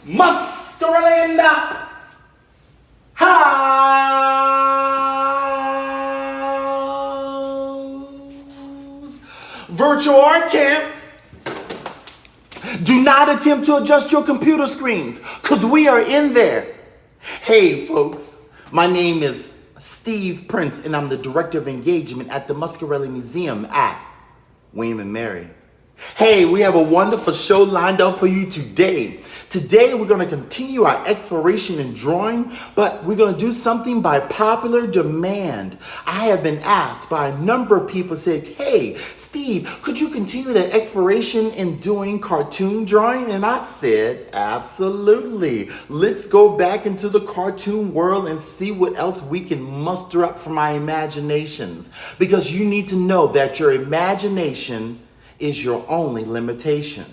Muscarelle in the house. Virtual art camp. Do not attempt to adjust your computer screens, because we are in there. Hey folks, my name is Steve Prince, and I'm the Director of Engagement at the Muscarelle Museum at William & Mary. Hey, we have a wonderful show lined up for you today. Today we're going to continue our exploration in drawing, but we're going to do something by popular demand. I have been asked by a number of people saying, hey, Steve, could you continue the exploration in doing cartoon drawing? And I said, absolutely. Let's go back into the cartoon world and see what else we can muster up from our imaginations. Because you need to know that your imagination is your only limitation.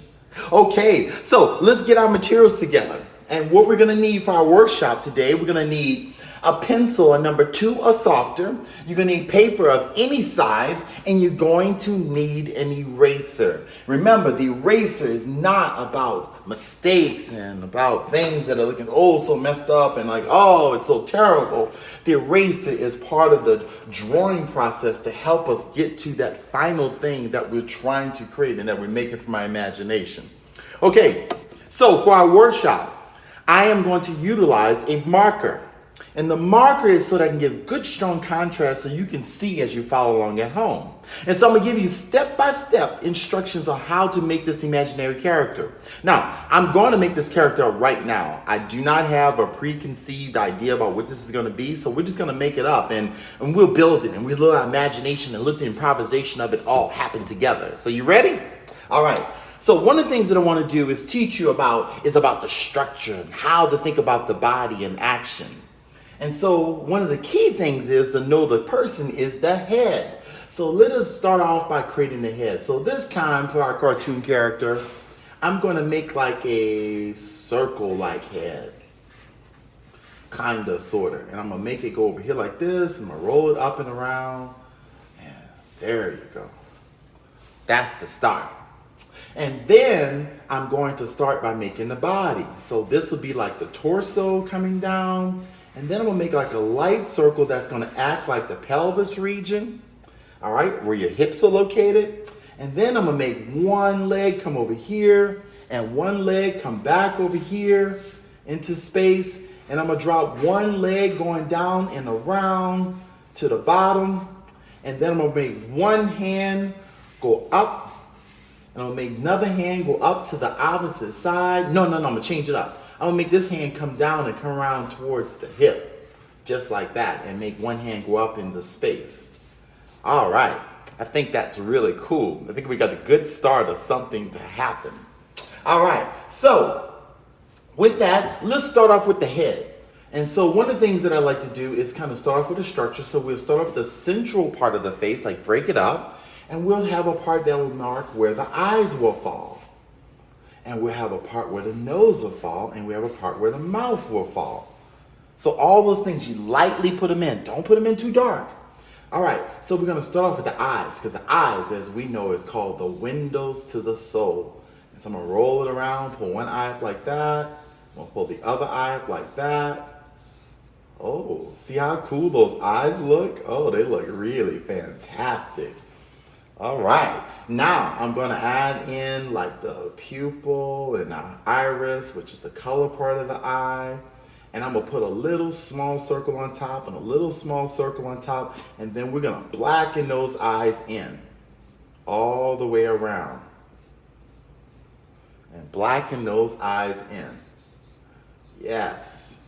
Okay, so let's get our materials together. And what we're gonna need for our workshop today, we're gonna need a pencil, a number 2 or softer. You're gonna need paper of any size, and you're going to need an eraser. Remember, the eraser is not about mistakes and about things that are looking so messed up and like, oh, it's so terrible. The eraser is part of the drawing process to help us get to that final thing that we're trying to create and that we're making from our imagination. Okay, so for our workshop, I am going to utilize a marker. And the marker is so that I can give good strong contrast so you can see as you follow along at home. And so I'm gonna give you step-by-step instructions on how to make this imaginary character. Now, I'm going to make this character right now. I do not have a preconceived idea about what this is gonna be, so we're just gonna make it up and we'll build it and we'll let our imagination and let the improvisation of it all happen together. So you ready? All right. So one of the things that I want to do is teach you about the structure and how to think about the body and action. And so one of the key things is to know the person is the head. So let us start off by creating the head. So this time for our cartoon character, I'm going to make like a circle-like head. Kinda, sorta. And I'm going to make it go over here like this. I'm going to roll it up and around. And there you go. That's the start. And then I'm going to start by making the body. So this will be like the torso coming down. And then I'm gonna make like a light circle that's gonna act like the pelvis region, all right, where your hips are located. And then I'm gonna make one leg come over here and one leg come back over here into space. And I'm gonna drop one leg going down and around to the bottom. And then I'm gonna make one hand go up. And I'm gonna make another hand go up to the opposite side. No, I'm gonna change it up. I'm gonna make this hand come down and come around towards the hip, just like that, and make one hand go up into space. All right, I think that's really cool. I think we got a good start of something to happen. All right, so with that, let's start off with the head. And so one of the things that I like to do is kind of start off with a structure. So we'll start off with the central part of the face, like break it up, and we'll have a part that will mark where the eyes will fall. And we'll have a part where the nose will fall, and we have a part where the mouth will fall. So all those things, you lightly put them in. Don't put them in too dark. All right, so we're gonna start off with the eyes, because the eyes, as we know, is called the windows to the soul. And so I'm gonna roll it around, pull one eye up like that. I'm gonna pull the other eye up like that. Oh, see how cool those eyes look? Oh, they look really fantastic. All right, now I'm gonna add in like the pupil and the iris, which is the color part of the eye. And I'm gonna put a little small circle on top and a little small circle on top. And then we're gonna blacken those eyes in all the way around. And blacken those eyes in. Yes.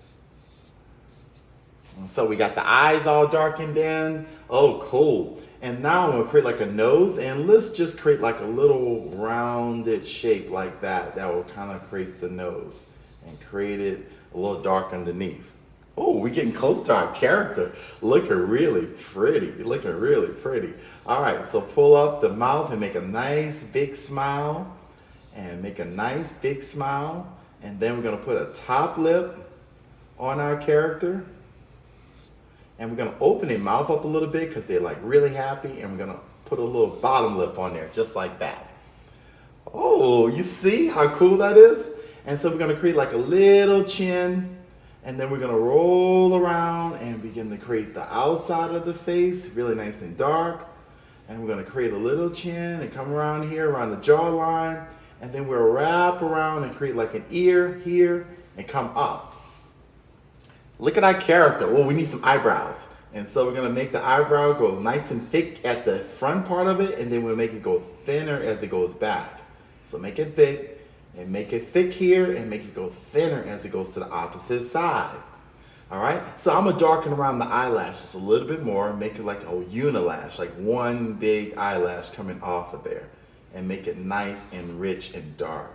And so we got the eyes all darkened in. Oh, cool. And now I'm gonna create like a nose, and let's just create like a little rounded shape like that. That will kind of create the nose and create it a little dark underneath. Oh, we're getting close to our character. Looking really pretty, looking really pretty. All right, so pull up the mouth and make a nice big smile, and make a nice big smile. And then we're gonna put a top lip on our character. And we're gonna open their mouth up a little bit because they're like really happy, and we're gonna put a little bottom lip on there, just like that. Oh, you see how cool that is? And so we're gonna create like a little chin, and then we're gonna roll around and begin to create the outside of the face, really nice and dark. And we're gonna create a little chin and come around here, around the jawline, and then we'll wrap around and create like an ear here and come up. Look at our character. Well, we need some eyebrows. And so we're gonna make the eyebrow go nice and thick at the front part of it, and then we'll make it go thinner as it goes back. So make it thick, and make it thick here, and make it go thinner as it goes to the opposite side. All right, so I'm gonna darken around the eyelashes a little bit more, make it like a unilash, like one big eyelash coming off of there, and make it nice and rich and dark.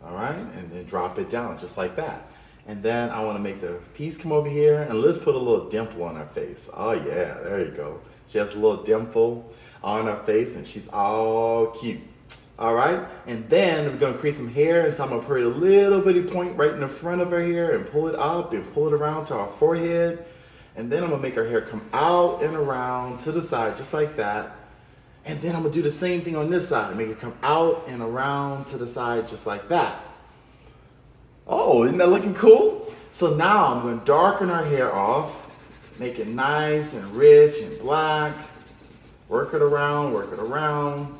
All right, and then drop it down just like that. And then I want to make the piece come over here, and let's put a little dimple on her face. Oh yeah, there you go. She has a little dimple on her face, and she's all cute. All right, and then we're gonna create some hair, and so I'm gonna create a little bitty point right in the front of her hair and pull it up and pull it around to our forehead. And then I'm gonna make her hair come out and around to the side, just like that. And then I'm gonna do the same thing on this side, make it come out and around to the side, just like that. Oh, isn't that looking cool? So now I'm going to darken our hair off, make it nice and rich and black. Work it around, work it around.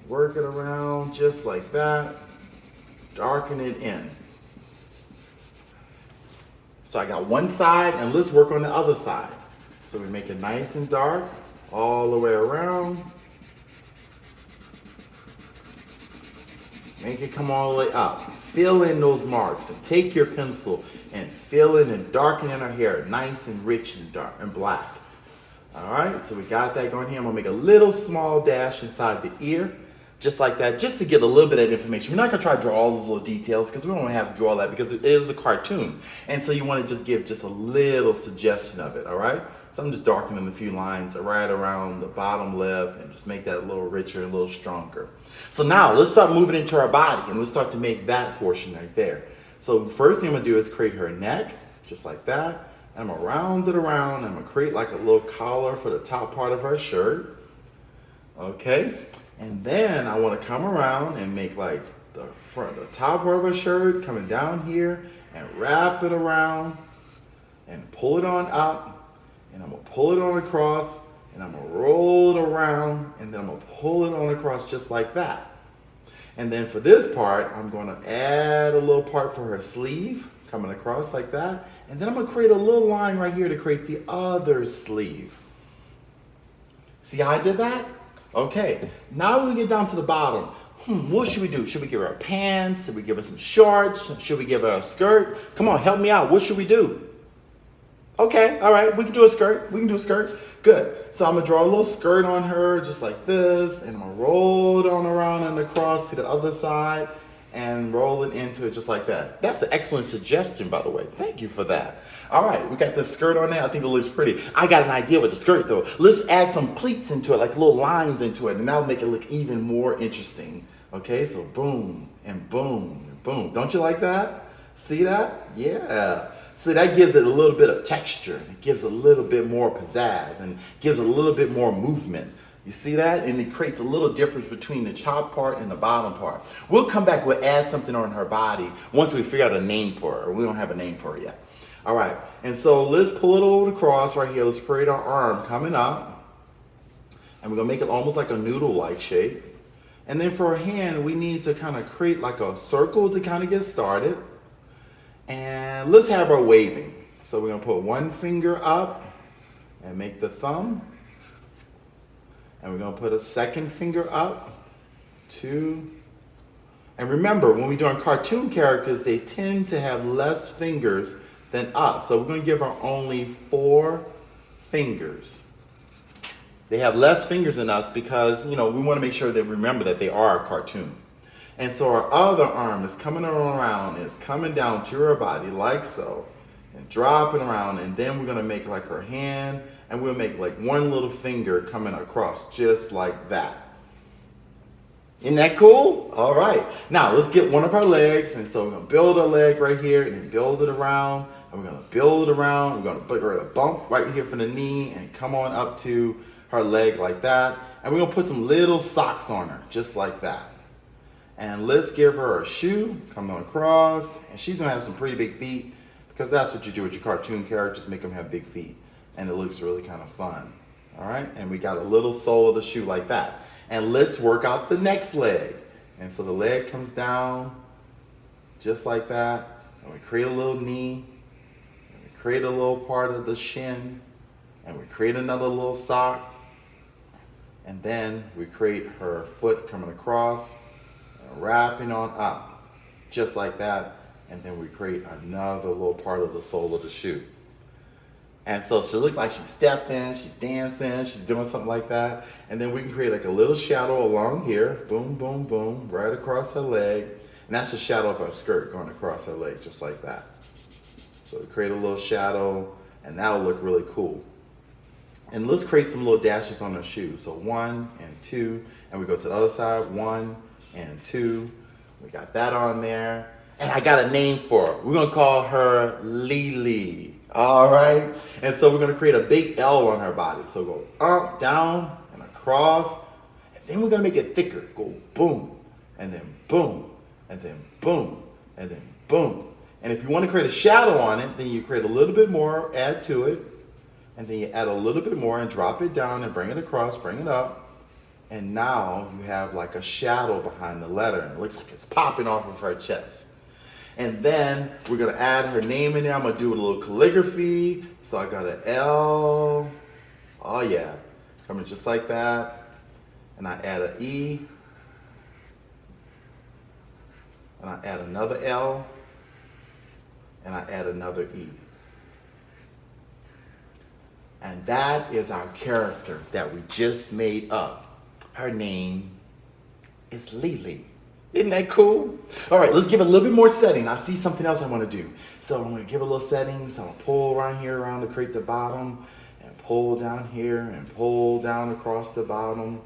Work it around just like that. Darken it in. So I got one side, and let's work on the other side. So we make it nice and dark all the way around. Make it come all the way up. Fill in those marks, and take your pencil and fill in and darken in our hair, nice and rich and dark and black. All right, so we got that going here. I'm gonna make a little small dash inside the ear, just like that, just to get a little bit of information. We're not gonna try to draw all those little details because we don't have to draw that because it is a cartoon. And so you wanna just give just a little suggestion of it, all right? So I'm just darkening a few lines right around the bottom lip and just make that a little richer, a little stronger. So now let's start moving into our body, and let's start to make that portion right there. So the first thing I'm gonna do is create her neck, just like that. And I'm gonna round it around, and I'm gonna create like a little collar for the top part of her shirt. Okay, and then I wanna come around and make like the top part of her shirt coming down here, and wrap it around, and pull it on up, and I'm gonna pull it on across, and I'm gonna roll it around, and then I'm gonna pull it on across just like that. And then for this part, I'm gonna add a little part for her sleeve, coming across like that. And then I'm gonna create a little line right here to create the other sleeve. See how I did that? Okay, now we get down to the bottom. What should we do? Should we give her pants? Should we give her some shorts? Should we give her a skirt? Come on, help me out. What should we do? Okay, all right, we can do a skirt. We can do a skirt. Good. So I'm gonna draw a little skirt on her just like this, and I'm gonna roll it on around and across to the other side and roll it into it just like that. That's an excellent suggestion, by the way. Thank you for that. All right, we got the skirt on there. I think it looks pretty. I got an idea with the skirt though. Let's add some pleats into it, like little lines into it, and that'll make it look even more interesting. Okay, so boom and boom and boom. Don't you like that? See that? Yeah. So that gives it a little bit of texture, and it gives a little bit more pizzazz, and gives a little bit more movement. You see that? And it creates a little difference between the top part and the bottom part. We'll come back, we'll add something on her body once we figure out a name for her. We don't have a name for her yet. All right, and so let's pull it over across right here. Let's create our arm coming up. And we're gonna make it almost like a noodle-like shape. And then for her hand, we need to kind of create like a circle to kind of get started. And let's have her waving. So we're gonna put one finger up and make the thumb. And we're gonna put a second finger up, 2. And remember, when we're doing cartoon characters, they tend to have less fingers than us. So we're gonna give her only 4 fingers. They have less fingers than us because, we wanna make sure they remember that they are a cartoon. And so our other arm is coming around, it's coming down to her body like so, and dropping around, and then we're gonna make like her hand, and we'll make like one little finger coming across just like that. Isn't that cool? All right. Now let's get one of our legs. And so we're going to build a leg right here and then build it around. And we're going to build it around. We're going to put a bump right here from the knee and come on up to her leg like that. And we're going to put some little socks on her, just like that. And let's give her a shoe, come across. And she's going to have some pretty big feet because that's what you do with your cartoon characters, make them have big feet. And it looks really kind of fun. All right. And we got a little sole of the shoe like that. And let's work out the next leg. And so the leg comes down just like that. And we create a little knee. And we create a little part of the shin. And we create another little sock. And then we create her foot coming across and wrapping on up. Just like that. And then we create another little part of the sole of the shoe. And so she'll look like she's stepping, she's dancing, she's doing something like that. And then we can create like a little shadow along here. Boom, boom, boom, right across her leg. And that's the shadow of her skirt going across her leg, just like that. So we create a little shadow, and that'll look really cool. And let's create some little dashes on her shoe. So 1 and 2, and we go to the other side, 1 and 2. We got that on there. And I got a name for her. We're gonna call her Lily. All right, and so we're gonna create a big L on her body. So go up, down, and across, and then we're gonna make it thicker. Go boom, and then boom, and then boom, and then boom. And if you wanna create a shadow on it, then you create a little bit more, add to it, and then you add a little bit more and drop it down and bring it across, bring it up. And now you have like a shadow behind the letter, and it looks like it's popping off of her chest. And then we're gonna add her name in there. I'm gonna do a little calligraphy. So I got an L. Oh yeah, coming just like that. And I add an E. And I add another L. And I add another E. And that is our character that we just made up. Her name is Lily. Isn't that cool? All right, let's give it a little bit more setting. I see something else I want to do. So I'm going to give it a little setting. So I'm going to pull around here around to create the bottom and pull down here and pull down across the bottom.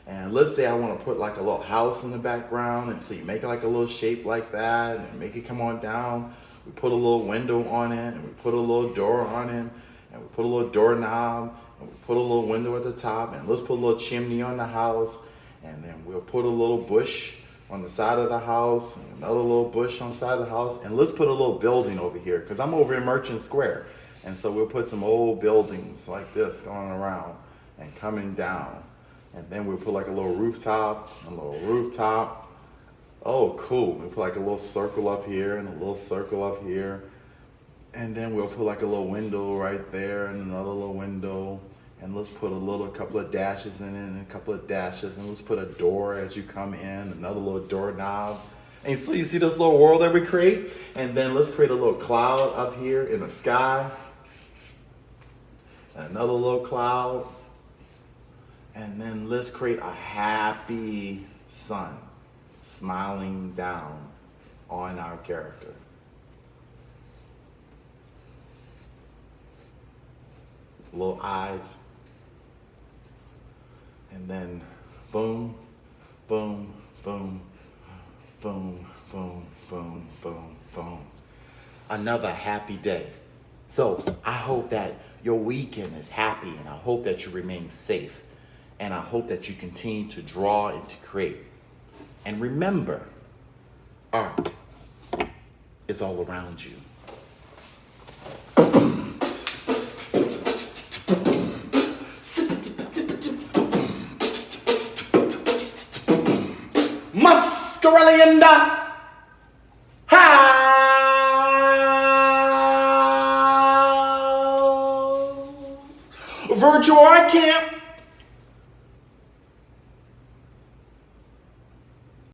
And let's say I want to put like a little house in the background. And so you make it like a little shape like that and make it come on down. We put a little window on it and we put a little door on it and we put a little doorknob and we put a little window at the top and let's put a little chimney on the house and then we'll put a little bush on the side of the house, and another little bush on the side of the house, and let's put a little building over here, because I'm over in Merchant Square, and so we'll put some old buildings like this going around and coming down, and then we'll put like a little rooftop, Oh, cool. We'll put like a little circle up here and a little circle up here, and then we'll put like a little window right there and another little window. And let's put a couple of dashes in it and a couple of dashes. And let's put a door as you come in, another little doorknob. And so you see this little world that we create? And then let's create a little cloud up here in the sky. And another little cloud. And then let's create a happy sun smiling down on our character. Little eyes. And then boom, boom, boom, boom, boom, boom, boom, boom. Another happy day. So I hope that your weekend is happy and I hope that you remain safe and I hope that you continue to draw and to create. And remember, art is all around you. Muscarelle in the house. Virtual art camp.